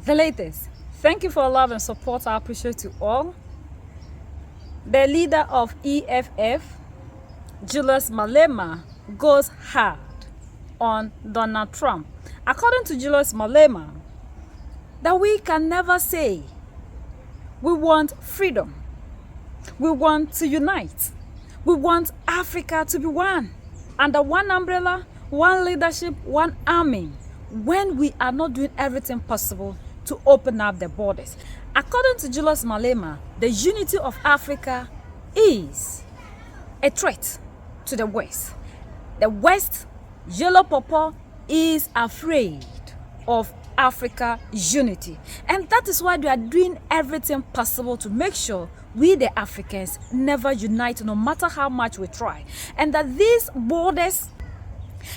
The latest. Thank you for your love and support. I appreciate you all. The leader of EFF, Julius Malema, goes hard on Donald Trump. According to Julius Malema, that we can never say we want freedom, we want to unite, we want Africa to be one, under one umbrella, one leadership, one army, when we are not doing everything possible to open up the borders. According to Julius Malema, the unity of Africa is a threat to the West. The West, Yellow Pawpaw, is afraid of Africa unity. And that is why they are doing everything possible to make sure we the Africans never unite, no matter how much we try. And that these borders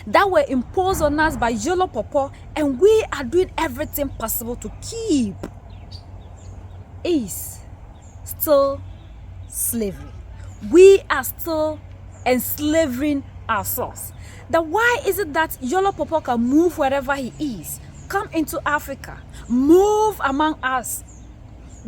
that were imposed on us by Yellow Pawpaw, and we are doing everything possible to keep, is still slavery. We are still enslaving ourselves. Then why is it that Yellow Pawpaw can move wherever he is, come into Africa, move among us,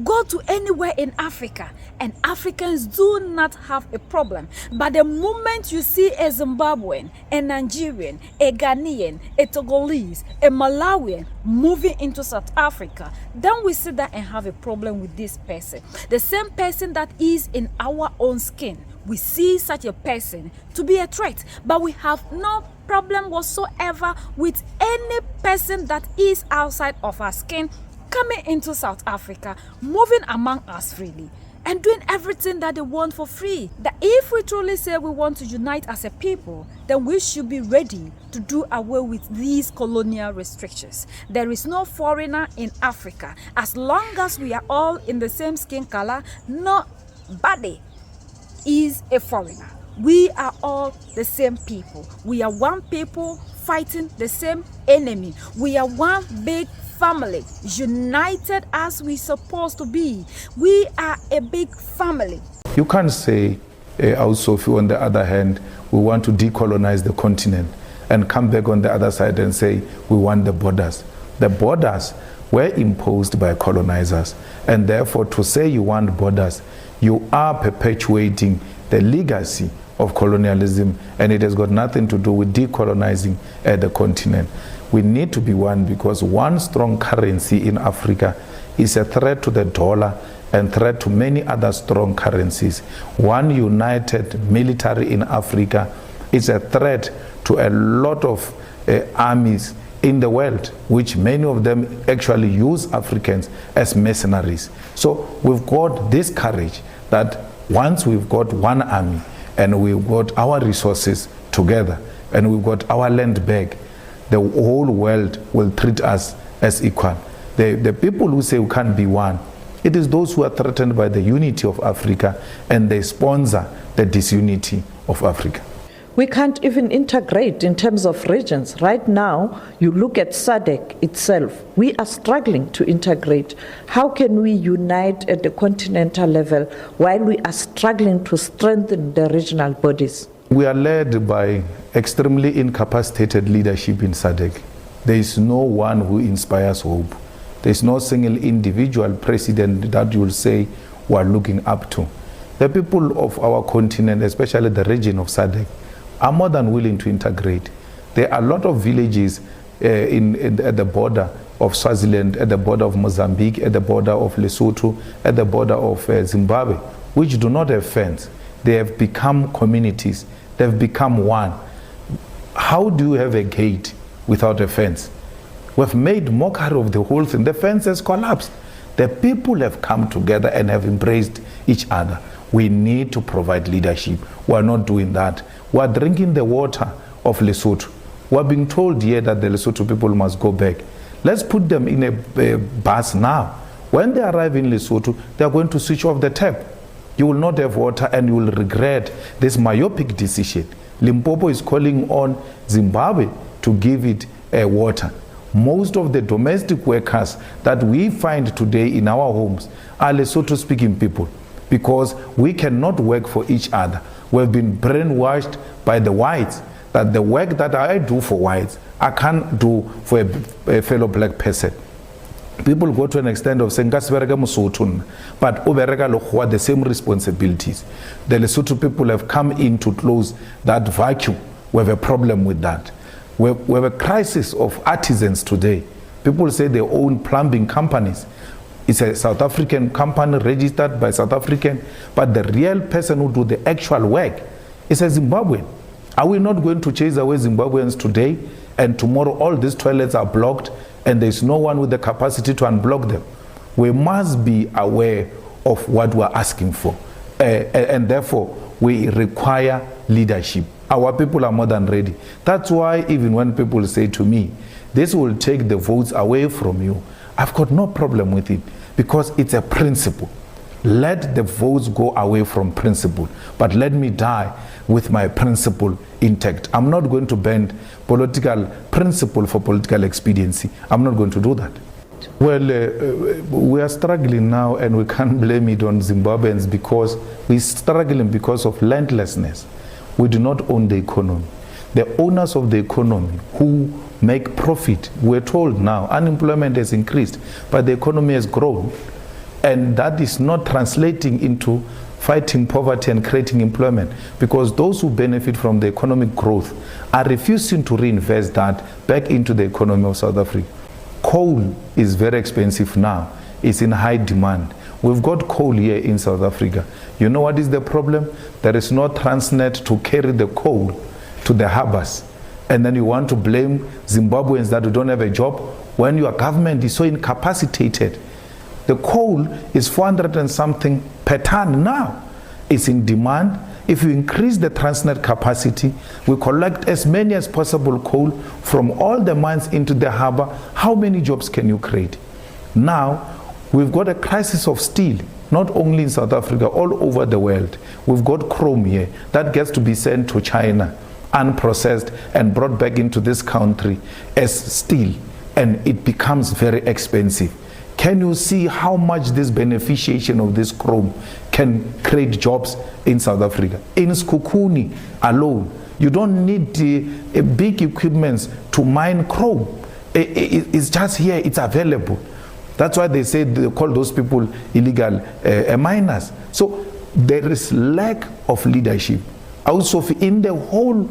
go to anywhere in Africa, and Africans do not have a problem? But the moment you see a Zimbabwean, a Nigerian, a Ghanaian, a Togolese, a Malawian moving into South Africa, then we sit there and have a problem with this person. The same person that is in our own skin, we see such a person to be a threat, but we have no problem whatsoever with any person that is outside of our skin coming into South Africa, moving among us freely, and doing everything that they want for free. That if we truly say we want to unite as a people, then we should be ready to do away with these colonial restrictions. There is no foreigner in Africa. As long as we are all in the same skin color, nobody is a foreigner. We are all the same people. We are one people fighting the same enemy. We are one big family, united as we're supposed to be. We are a big family. You can't say, also, if you, on the other hand, we want to decolonize the continent and come back on the other side and say we want the borders. The borders were imposed by colonizers, and therefore to say you want borders, you are perpetuating the legacy of colonialism, and it has got nothing to do with decolonizing the continent. We need to be one, because one strong currency in Africa is a threat to the dollar and threat to many other strong currencies. One united military in Africa is a threat to a lot of armies in the world, which many of them actually use Africans as mercenaries. So we've got this courage that once we've got one army and we've got our resources together and we've got our land back, the whole world will treat us as equal. The people who say we can't be one, it is those who are threatened by the unity of Africa, and they sponsor the disunity of Africa. We can't even integrate in terms of regions. Right now, you look at SADC itself. We are struggling to integrate. How can we unite at the continental level while we are struggling to strengthen the regional bodies? We are led by extremely incapacitated leadership in SADC. There is no one who inspires hope. There is no single individual president that you will say we are looking up to. The people of our continent, especially the region of SADC, are more than willing to integrate. There are a lot of villages at the border of Swaziland, at the border of Mozambique, at the border of Lesotho, at the border of Zimbabwe, which do not have fence. They have become communities. They've become one. How do you have a gate without a fence? We've made mockery of the whole thing. The fence has collapsed. The people have come together and have embraced each other. We need to provide leadership. We are not doing that. We are drinking the water of Lesotho. We are being told here that the Lesotho people must go back. Let's put them in a bus now. When they arrive in Lesotho, they are going to switch off the tap. You will not have water and you will regret this myopic decision. Limpopo is calling on Zimbabwe to give it water. Most of the domestic workers that we find today in our homes are Lesotho speaking people, because we cannot work for each other. We've been brainwashed by the whites that the work that I do for whites, I can't do for a fellow black person. People go to an extent of saying, but the same responsibilities. The Lesotho people have come in to close that vacuum. We have a problem with that. We have a crisis of artisans today. People say they own plumbing companies. It's a South African company registered by South African, but the real person who do the actual work is a Zimbabwean. Are we not going to chase away Zimbabweans today, and tomorrow all these toilets are blocked and there's no one with the capacity to unblock them? We must be aware of what we're asking for, and therefore we require leadership. Our people are more than ready. That's why even when people say to me, this will take the votes away from you, I've got no problem with it, because it's a principle. Let the votes go away from principle, but let me die with my principle intact. I'm not going to bend political principle for political expediency. I'm not going to do that. Well, we are struggling now, and we can't blame it on Zimbabweans, because we're struggling because of landlessness. We do not own the economy. The owners of the economy who make profit, we're told now unemployment has increased, but the economy has grown, and that is not translating into fighting poverty and creating employment, because those who benefit from the economic growth are refusing to reinvest that back into the economy of South Africa. Coal is very expensive now. It's in high demand. We've got coal here in South Africa. You know what is the problem? There is no Transnet to carry the coal to the harbors. And then you want to blame Zimbabweans that don't have a job when your government is so incapacitated. The coal is 400 and something per ton now. It's in demand. If you increase the Transnet capacity, we collect as many as possible coal from all the mines into the harbor. How many jobs can you create? Now, we've got a crisis of steel, not only in South Africa, all over the world. We've got chrome here that gets to be sent to China, unprocessed, and brought back into this country as steel, and it becomes very expensive. Can you see how much this beneficiation of this chrome can create jobs in South Africa? In Skukuni alone, you don't need big equipment to mine chrome. It's just here, it's available. That's why they say they call those people illegal miners. So there is lack of leadership also in the whole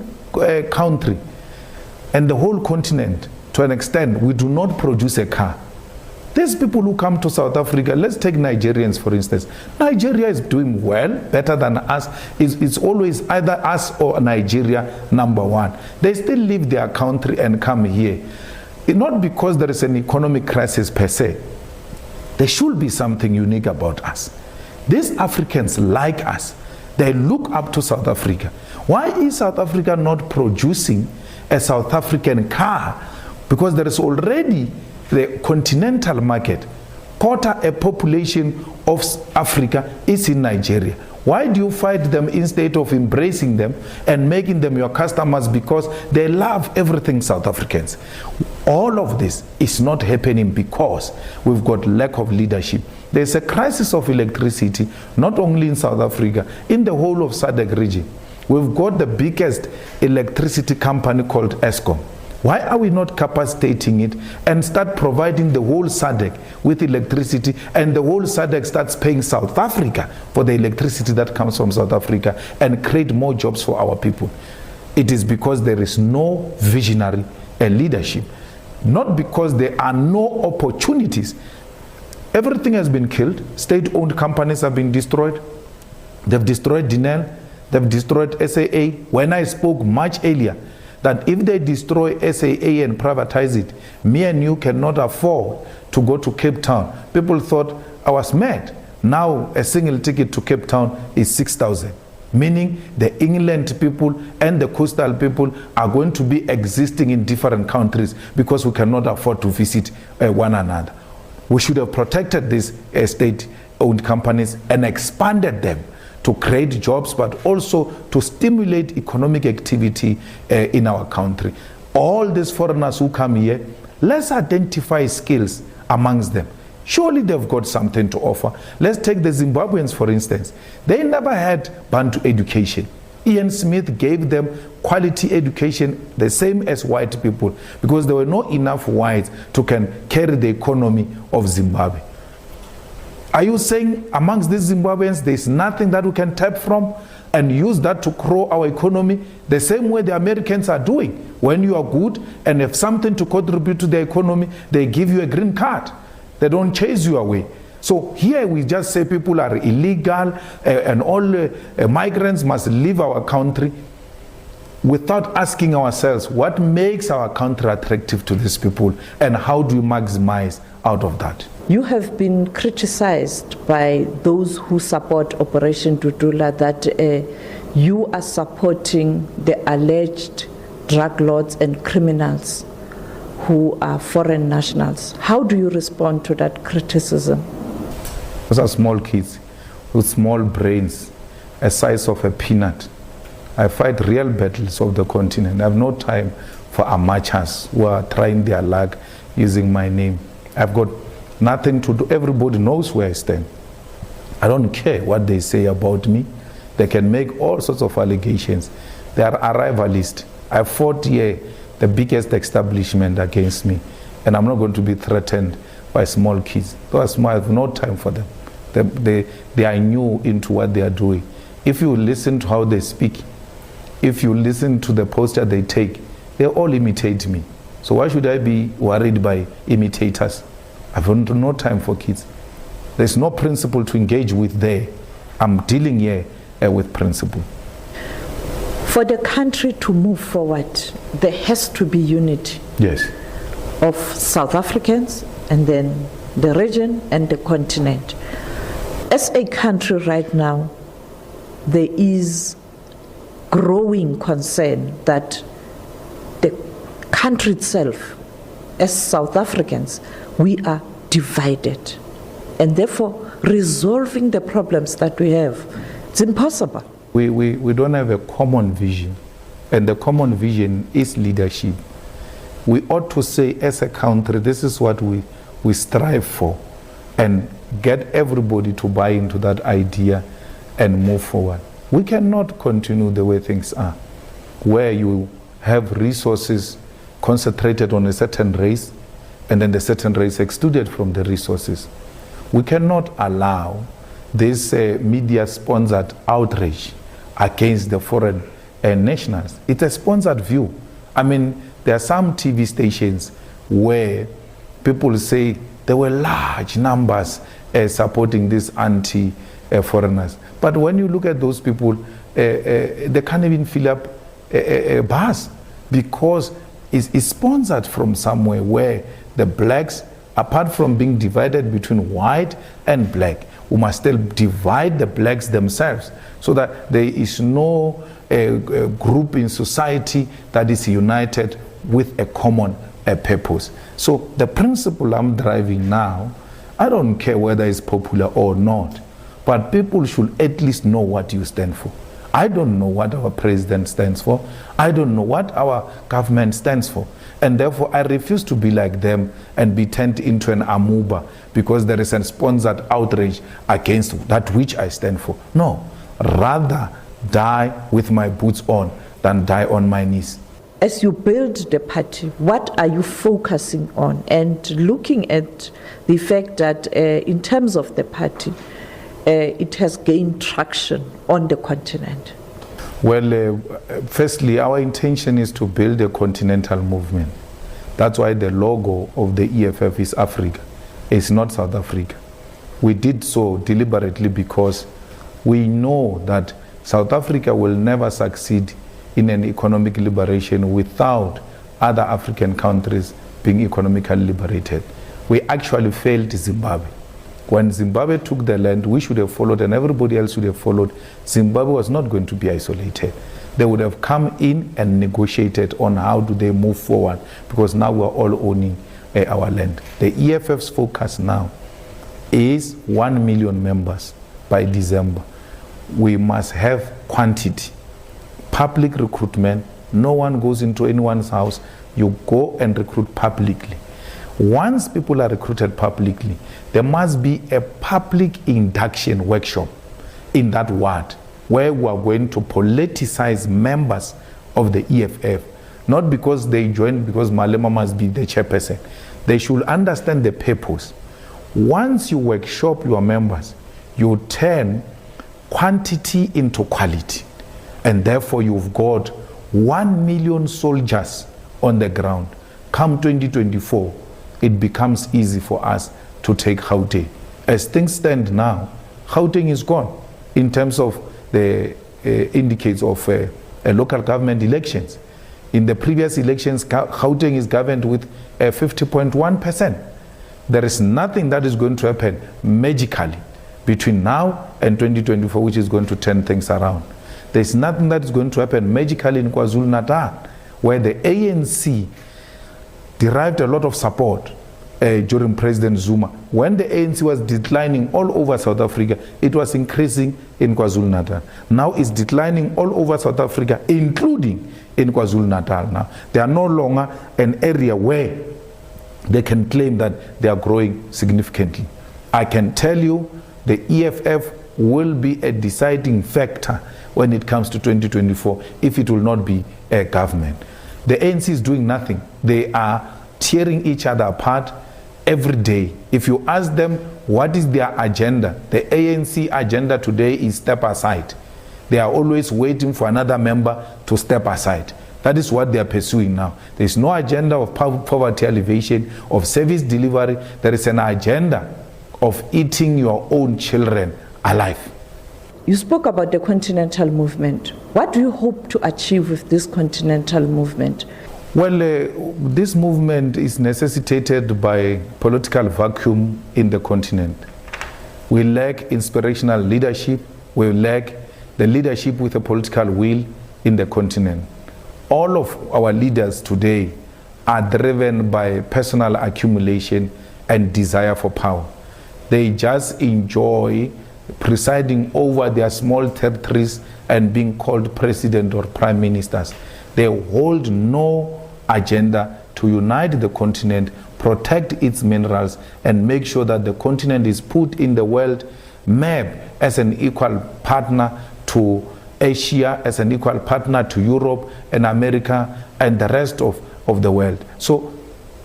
country and the whole continent. To an extent, we do not produce a car. These people who come to South Africa, let's take Nigerians for instance. Nigeria is doing well, better than us. It's always either us or Nigeria number one. They still leave their country and come here. Not because there is an economic crisis per se. There should be something unique about us. These Africans like us. They look up to South Africa. Why is South Africa not producing a South African car? Because there is already the continental market. Quarter a population of Africa is in Nigeria. Why do you fight them instead of embracing them and making them your customers, because they love everything South Africans? All of this is not happening because we've got lack of leadership. There's a crisis of electricity, not only in South Africa, in the whole of SADC region. We've got the biggest electricity company called Eskom. Why are we not capacitating it and start providing the whole SADC with electricity, and the whole SADC starts paying South Africa for the electricity that comes from South Africa and create more jobs for our people? It is because there is no visionary leadership, not because there are no opportunities. Everything has been killed. State-owned companies have been destroyed. They've destroyed Denel. They've destroyed SAA. When I spoke much earlier, that if they destroy SAA and privatize it, me and you cannot afford to go to Cape Town. People thought I was mad. Now a single ticket to Cape Town is 6,000. Meaning the England people and the coastal people are going to be existing in different countries because we cannot afford to visit one another. We should have protected these state-owned companies and expanded them to create jobs, but also to stimulate economic activity in our country. All these foreigners who come here, let's identify skills amongst them. Surely they've got something to offer. Let's take the Zimbabweans, for instance. They never had Bantu education. Ian Smith gave them quality education, the same as white people, because there were not enough whites to can carry the economy of Zimbabwe. Are you saying amongst these Zimbabweans there's nothing that we can tap from and use that to grow our economy the same way the Americans are doing? When you are good and have something to contribute to the economy, they give you a green card. They don't chase you away. So here we just say people are illegal and all migrants must leave our country, without asking ourselves what makes our country attractive to these people and how do we maximize out of that. You have been criticized by those who support Operation Dudula that you are supporting the alleged drug lords and criminals who are foreign nationals. How do you respond to that criticism? Those are small kids with small brains, the size of a peanut. I fight real battles of the continent. I have no time for amateurs who are trying their luck using my name. I've got nothing to do. Everybody knows where I stand. I don't care what they say about me. They can make all sorts of allegations. They are arrivalist. I fought here the biggest establishment against me, and I'm not going to be threatened by small kids. Those small, I have no time for them. They are new into what they are doing. If you listen to how they speak, if you listen to the posture they take, they all imitate me. So why should I be worried by imitators? I've no time for kids. There's no principle to engage with there. I'm dealing here with principle. For the country to move forward, there has to be unity. Yes. Of South Africans and then the region and the continent. As a country right now, there is growing concern that the country itself, as South Africans, we are divided. And therefore, resolving the problems that we have, it's impossible. We don't have a common vision. And the common vision is leadership. We ought to say, as a country, this is what we strive for, and get everybody to buy into that idea and move forward. We cannot continue the way things are, where you have resources concentrated on a certain race, and then the certain race excluded from the resources. We cannot allow this media-sponsored outrage against the foreign nationals. It's a sponsored view. I mean, there are some TV stations where people say there were large numbers supporting these anti-foreigners. But when you look at those people, they can't even fill up a bus, because it's sponsored from somewhere where the blacks, apart from being divided between white and black, we must still divide the blacks themselves, so that there is no group in society that is united with a common purpose. So the principle I'm driving now, I don't care whether it's popular or not, but people should at least know what you stand for. I don't know what our president stands for. I don't know what our government stands for. And therefore, I refuse to be like them and be turned into an amoeba because there is a sponsored outrage against that which I stand for. No, rather die with my boots on than die on my knees. As you build the party, what are you focusing on? And looking at the fact that in terms of the party, it has gained traction on the continent. Well, firstly, our intention is to build a continental movement. That's why the logo of the EFF is Africa. It's not South Africa. We did so deliberately because we know that South Africa will never succeed in an economic liberation without other African countries being economically liberated. We actually failed Zimbabwe. When Zimbabwe took the land, we should have followed, and everybody else should have followed. Zimbabwe was not going to be isolated. They would have come in and negotiated on how do they move forward, because now we're all owning our land. The EFF's focus now is 1 million members by December. We must have quantity. Public recruitment, no one goes into anyone's house. You go and recruit publicly. Once people are recruited publicly, there must be a public induction workshop in that ward where we are going to politicize members of the EFF, not because they joined because Malema must be the chairperson. They should understand the purpose. Once you workshop your members, you turn quantity into quality, and therefore you've got 1 million soldiers on the ground. Come 2024, it becomes easy for us to take Gauteng. As things stand now, Gauteng is gone in terms of the indicates of local government elections. In the previous elections, Gauteng is governed with 50.1%. There is nothing that is going to happen magically between now and 2024 which is going to turn things around. There is nothing that is going to happen magically in KwaZulu-Natal, where the ANC derived a lot of support during President Zuma. When the ANC was declining all over South Africa, it was increasing in KwaZulu-Natal. Now it's declining all over South Africa, including in KwaZulu-Natal. Now they are no longer an area where they can claim that they are growing significantly. I can tell you the EFF will be a deciding factor when it comes to 2024 if it will not be a government. The ANC is doing nothing. They are tearing each other apart every day. If you ask them what is their agenda, the ANC agenda today is step aside. They are always waiting for another member to step aside. That is what they are pursuing now. There is no agenda of poverty alleviation, of service delivery. There is an agenda of eating your own children alive. You spoke about the continental movement. What do you hope to achieve with this continental movement? Well, this movement is necessitated by political vacuum in the continent. We lack inspirational leadership. We lack the leadership with a political will in the continent. All of our leaders today are driven by personal accumulation and desire for power. They just enjoy presiding over their small territories and being called president or prime ministers. They hold no agenda to unite the continent, protect its minerals, and make sure that the continent is put in the world map as an equal partner to Asia, as an equal partner to Europe and America and the rest of the world. So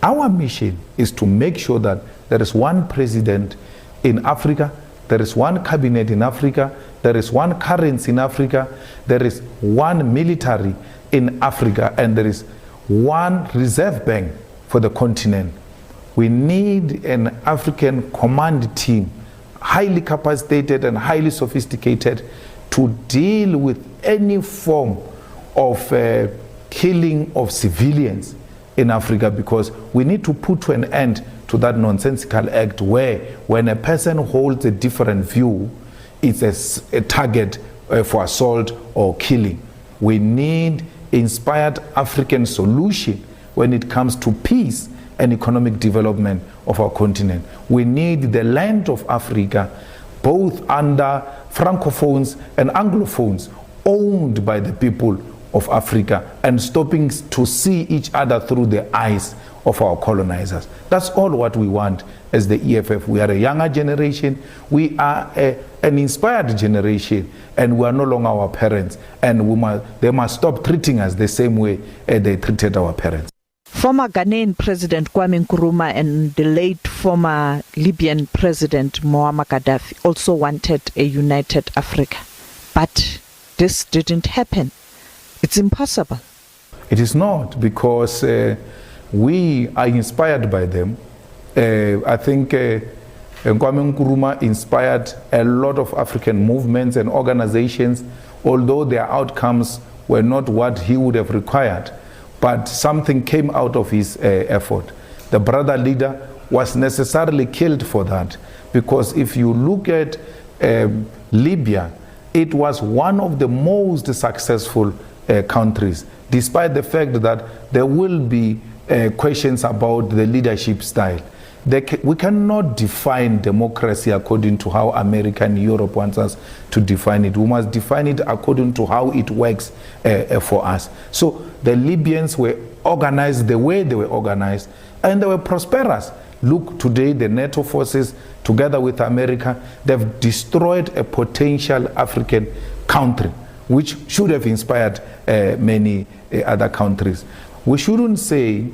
our mission is to make sure that there is one president in Africa, there is one cabinet in Africa, there is one currency in Africa, there is one military in Africa, and there is one reserve bank for the continent. We need an African command team, highly capacitated and highly sophisticated, to deal with any form of killing of civilians in Africa, because we need to put to an end to that nonsensical act where when a person holds a different view, it's a target for assault or killing. We need inspired African solution when it comes to peace and economic development of our continent. We need the land of Africa, both under Francophones and Anglophones, owned by the people of Africa, and stopping to see each other through the eyes of our colonizers. That's all what we want as the EFF. We are a younger generation, we are an inspired generation, and we are no longer our parents, and they must stop treating us the same way they treated our parents. Former Ghanaian President Kwame Nkrumah and the late former Libyan President Muammar Gaddafi also wanted a united Africa. But this didn't happen. It's impossible. It is not, because we are inspired by them. I think Kwame Nkrumah inspired a lot of African movements and organizations, although their outcomes were not what he would have required. But something came out of his effort. The brother leader was necessarily killed for that, because if you look at Libya, it was one of the most successful countries, despite the fact that there will be questions about the leadership style. We cannot define democracy according to how America and Europe wants us to define it. We must define it according to how it works for us. So the Libyans were organized the way they were organized, and they were prosperous. Look, today the NATO forces, together with America, they've destroyed a potential African country, which should have inspired many other countries. We shouldn't say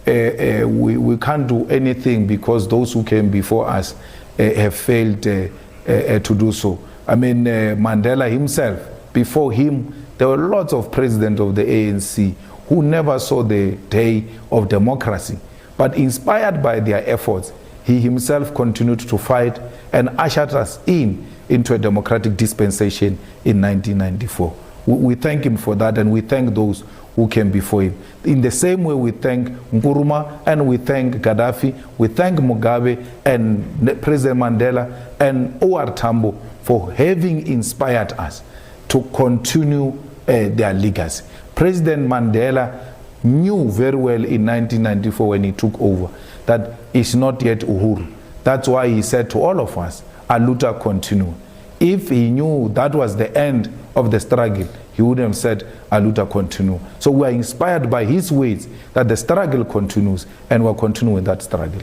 we can't do anything because those who came before us have failed to do so. I mean, Mandela himself, before him, there were lots of presidents of the ANC who never saw the day of democracy. But inspired by their efforts, he himself continued to fight and ushered us into a democratic dispensation in 1994. We thank him for that, and we thank those who came before him. In the same way, we thank Nkrumah, and we thank Gaddafi, we thank Mugabe and President Mandela and O.R. Tambo for having inspired us to continue their legacy. President Mandela knew very well in 1994 when he took over that it's not yet Uhuru. That's why he said to all of us, Aluta continue. If he knew that was the end of the struggle, he would have said, Aluta continue. So we are inspired by his words that the struggle continues, and we're continuing that struggle.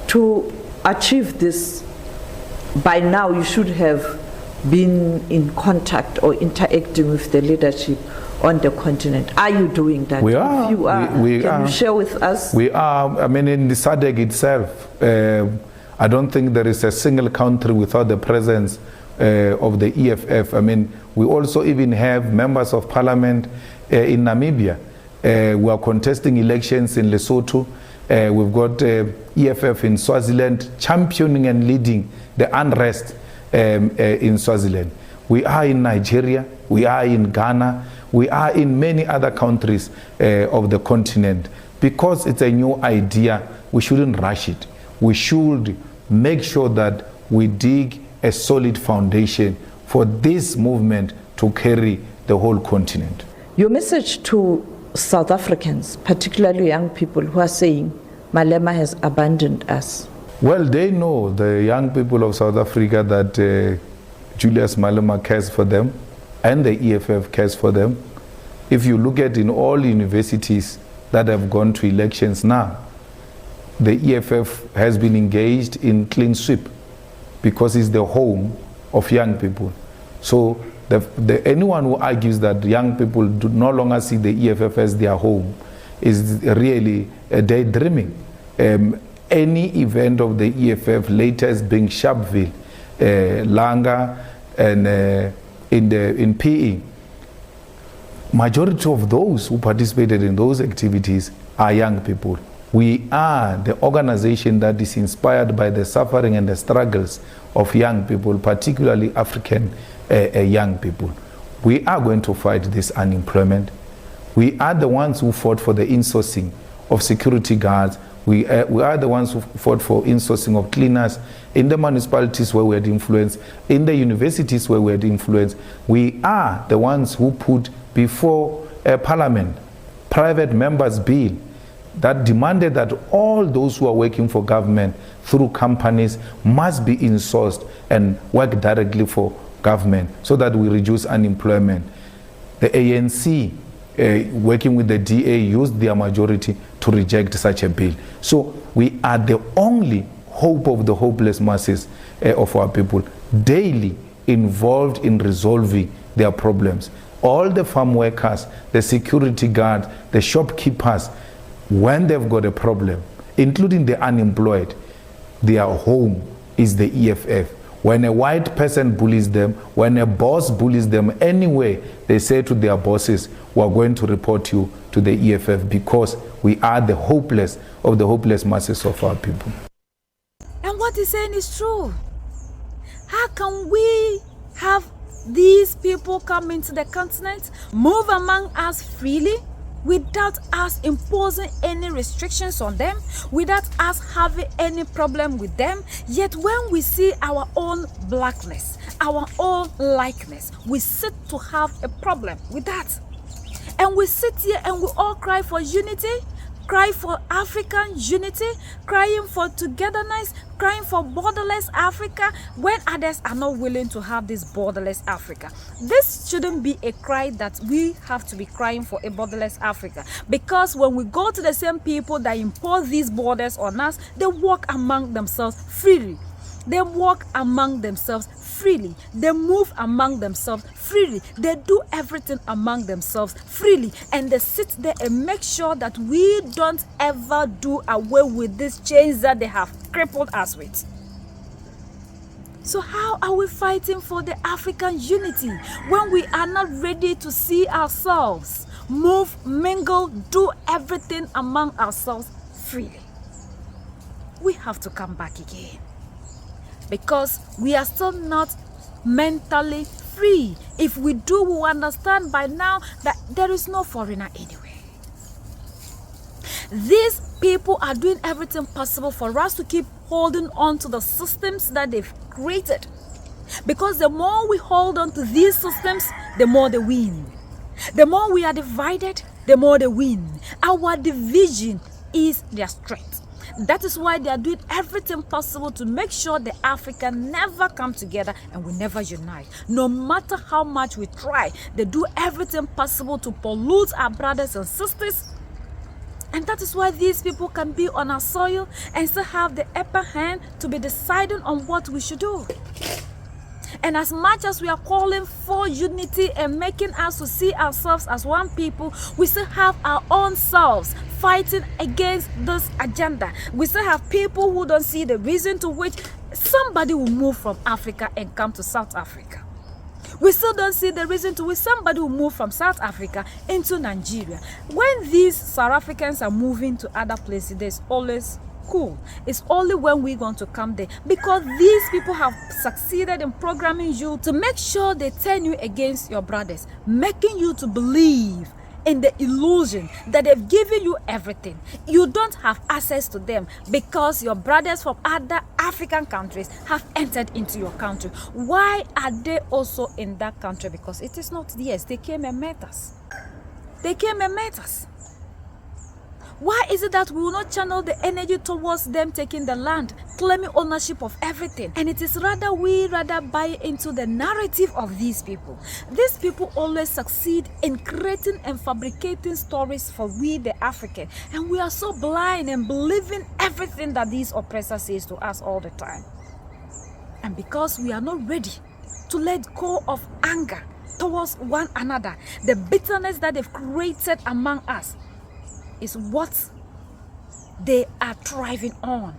To achieve this, by now you should have been in contact or interacting with the leadership on the continent. Are you doing that? We are. If you are, can you share with us? We are. I mean, in the SADC itself, I don't think there is a single country without the presence of the EFF. I mean, we also even have members of parliament in Namibia. We are contesting elections in Lesotho. We've got EFF in Swaziland championing and leading the unrest in Swaziland. We are in Nigeria. We are in Ghana. We are in many other countries of the continent. Because it's a new idea, we shouldn't rush it. We should make sure that we dig a solid foundation for this movement to carry the whole continent. Your message to South Africans, particularly young people who are saying Malema has abandoned us. Well, they know, the young people of South Africa, that Julius Malema cares for them and the EFF cares for them. If you look at in all universities that have gone to elections now, the EFF has been engaged in clean sweep because it's the home of young people. So anyone who argues that young people do no longer see the EFF as their home is really daydreaming. Any event of the EFF, latest being Sharpeville, Langa, and in PE, majority of those who participated in those activities are young people. We are the organization that is inspired by the suffering and the struggles of young people, particularly African young people. We are going to fight this unemployment. We are the ones who fought for the insourcing of security guards. We are the ones who fought for insourcing of cleaners in the municipalities where we had influence, in the universities where we had influence. We are the ones who put before Parliament private members' bill that demanded that all those who are working for government through companies must be insourced and work directly for government so that we reduce unemployment. The ANC, working with the DA, used their majority to reject such a bill. So we are the only hope of the hopeless masses of our people, daily involved in resolving their problems. All the farm workers, the security guards, the shopkeepers, when they've got a problem, including the unemployed, their home is the EFF. When a white person bullies them, when a boss bullies them anyway, they say to their bosses, we are going to report you to the EFF because we are the hopeless of the hopeless masses of our people. And what he's saying is true. How can we have these people come into the continent, move among us freely, without us imposing any restrictions on them, without us having any problem with them? Yet when we see our own blackness, our own likeness, we sit to have a problem with that. And we sit here and we all cry for unity, cry for African unity, crying for togetherness, crying for borderless Africa, when others are not willing to have this borderless Africa. This shouldn't be a cry that we have to be crying for a borderless Africa, because when we go to the same people that impose these borders on us, they walk among themselves freely. They walk among themselves freely. They move among themselves freely. They do everything among themselves freely. And they sit there and make sure that we don't ever do away with these chains that they have crippled us with. So how are we fighting for the African unity when we are not ready to see ourselves move, mingle, do everything among ourselves freely? We have to come back again, because we are still not mentally free. If we do, we understand by now that there is no foreigner anywhere. These people are doing everything possible for us to keep holding on to the systems that they've created, because the more we hold on to these systems, the more they win. The more we are divided, the more they win. Our division is their strength. That is why they are doing everything possible to make sure the Africa never come together and we never unite. No matter how much we try, they do everything possible to pollute our brothers and sisters. And that is why these people can be on our soil and still have the upper hand to be deciding on what we should do. And as much as we are calling for unity and making us to see ourselves as one people, we still have our own selves fighting against this agenda. We still have people who don't see the reason to which somebody will move from Africa and come to South Africa. We still don't see the reason to which somebody will move from South Africa into Nigeria. When these South Africans are moving to other places, there's always cool. It's only when we're going to come there, because these people have succeeded in programming you to make sure they turn you against your brothers, making you to believe in the illusion that they've given you everything. You don't have access to them because your brothers from other African countries have entered into your country. Why are they also in that country? Because it is not theirs. They came and met us. They came and met us. Why is it that we will not channel the energy towards them taking the land, claiming ownership of everything? And it is we rather buy into the narrative of these people. These people always succeed in creating and fabricating stories for we the African. And we are so blind and believing everything that these oppressors says to us all the time. And because we are not ready to let go of anger towards one another, the bitterness that they've created among us is what they are thriving on.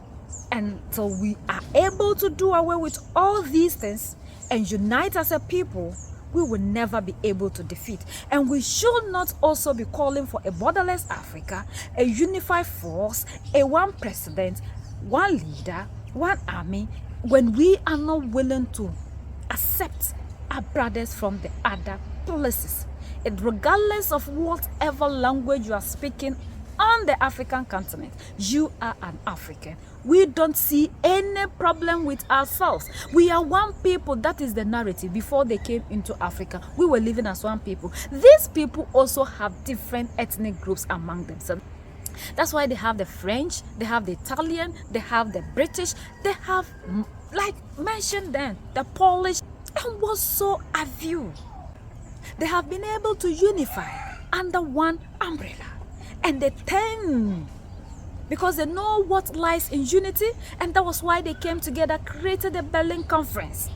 Until we are able to do away with all these things and unite as a people, we will never be able to defeat. And we should not also be calling for a borderless Africa, a unified force, a one president, one leader, one army, when we are not willing to accept our brothers from the other places. And regardless of whatever language you are speaking on the African continent, you are an African. We don't see any problem with ourselves. We are one people. That is the narrative. Before they came into Africa, we were living as one people. These people also have different ethnic groups among themselves. That's why they have the French, they have the Italian, they have the British, they have, like mentioned then, the Polish, and what so have you. They have been able to unify under one umbrella. And they tend, because they know what lies in unity, and that was why they came together, created the Berlin Conference,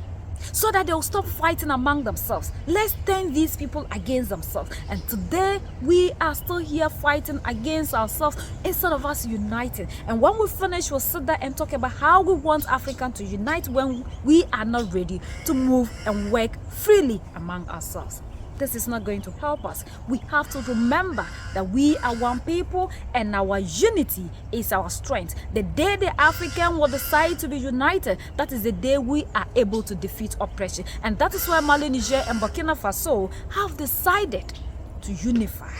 so that they'll stop fighting among themselves. Let's turn these people against themselves. And today, we are still here fighting against ourselves instead of us uniting. And when we finish, we'll sit there and talk about how we want Africa to unite when we are not ready to move and work freely among ourselves. This is not going to help us. We have to remember that we are one people and our unity is our strength. The day the African will decide to be united, that is the day we are able to defeat oppression. And that is why Mali, Niger, and Burkina Faso have decided to unify.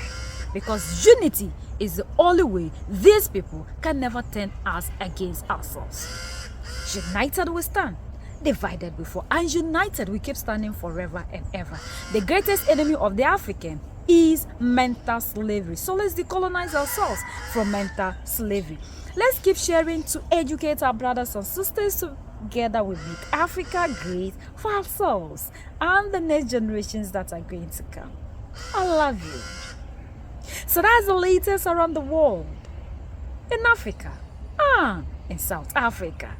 Because unity is the only way these people can never turn us against ourselves. United we stand. Divided before, and united we keep standing forever and ever. The greatest enemy of the African is mental slavery. So let's decolonize ourselves from mental slavery. Let's keep sharing to educate our brothers and sisters. Together we make Africa great for ourselves and the next generations that are going to come. I love you. So that's the latest around the world, in Africa and in South Africa.